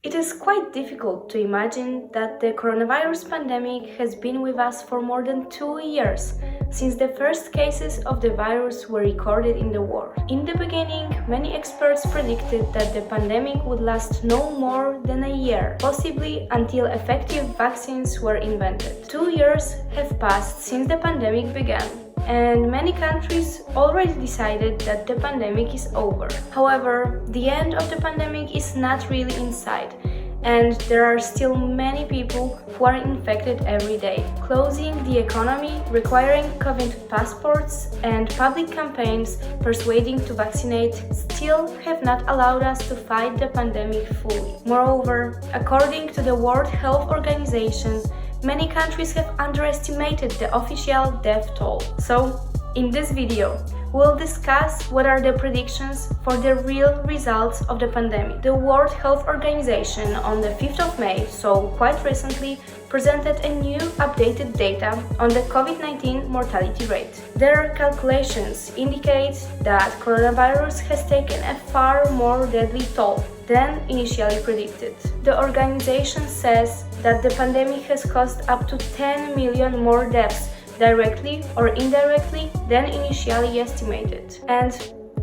It is quite difficult to imagine that the coronavirus pandemic has been with us for more than 2 years, since the first cases of the virus were recorded in the world. In the beginning, many experts predicted that the pandemic would last no more than a year, possibly until effective vaccines were invented. 2 years have passed since the pandemic began, and many countries already decided that the pandemic is over. However, the end of the pandemic is not really in sight, and there are still many people who are infected every day. Closing the economy, requiring COVID passports, and public campaigns persuading to vaccinate still have not allowed us to fight the pandemic fully. Moreover, according to the World Health Organization, many countries have underestimated the official death toll. So, in this video, we'll discuss what are the predictions for the real results of the pandemic. The World Health Organization on the 5th of May, so quite recently, presented a new updated data on the COVID-19 mortality rate. Their calculations indicate that coronavirus has taken a far more deadly toll than initially predicted. The organization says that the pandemic has caused up to 10 million more deaths directly or indirectly than initially estimated. And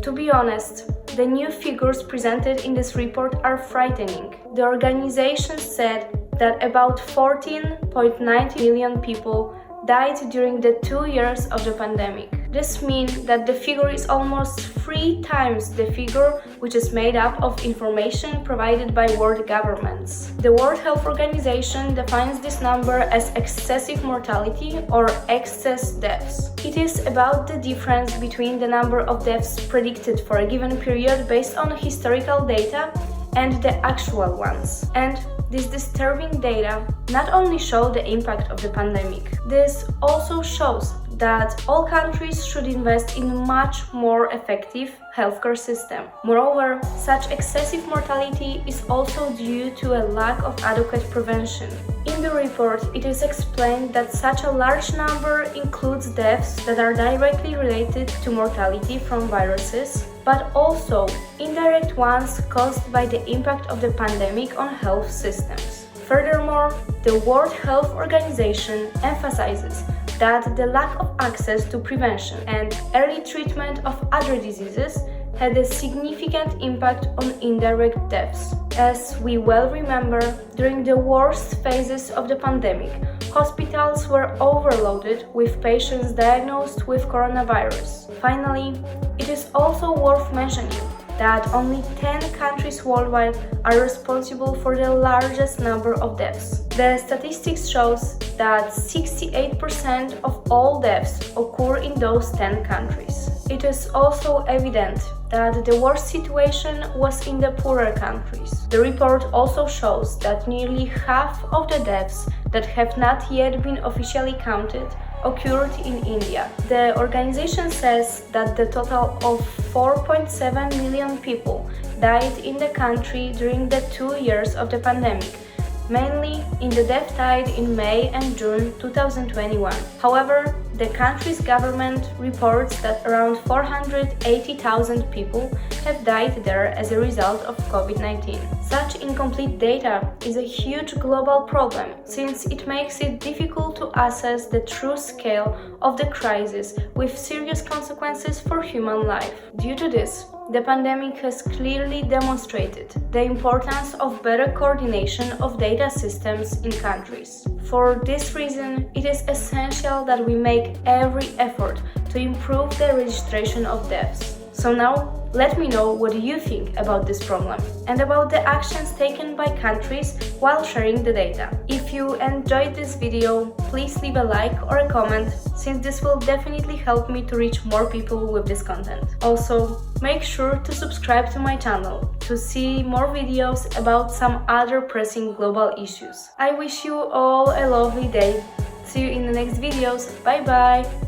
to be honest, the new figures presented in this report are frightening. The organization said that about 14.9 million people died during the 2 years of the pandemic. This means that the figure is almost 3 times the figure which is made up of information provided by world governments. The World Health Organization defines this number as excessive mortality or excess deaths. It is about the difference between the number of deaths predicted for a given period based on historical data and the actual ones. And this disturbing data not only show the impact of the pandemic, this also shows that all countries should invest in a much more effective healthcare system. Moreover, such excessive mortality is also due to a lack of adequate prevention. In the report, it is explained that such a large number includes deaths that are directly related to mortality from viruses, but also indirect ones caused by the impact of the pandemic on health systems. Furthermore, the World Health Organization emphasizes that the lack of access to prevention and early treatment of other diseases had a significant impact on indirect deaths. As we well remember, during the worst phases of the pandemic, hospitals were overloaded with patients diagnosed with coronavirus. Finally, it is also worth mentioning that only 10 countries worldwide are responsible for the largest number of deaths. The statistics shows that 68% of all deaths occur in those 10 countries. It is also evident that the worst situation was in the poorer countries. The report also shows that nearly half of the deaths that have not yet been officially counted occurred in India. The organization says that the total of 4.7 million people died in the country during the 2 years of the pandemic, mainly in the death tide in May and June 2021. However, the country's government reports that around 480,000 people have died there as a result of COVID-19. Such incomplete data is a huge global problem, since it makes it difficult to assess the true scale of the crisis with serious consequences for human life. Due to this, the pandemic has clearly demonstrated the importance of better coordination of data systems in countries. For this reason, it is essential that we make every effort to improve the registration of deaths. So now, let me know what you think about this problem and about the actions taken by countries while sharing the data. If you enjoyed this video, please leave a like or a comment, since this will definitely help me to reach more people with this content. Also, make sure to subscribe to my channel to see more videos about some other pressing global issues. I wish you all a lovely day. See you in the next videos. Bye bye!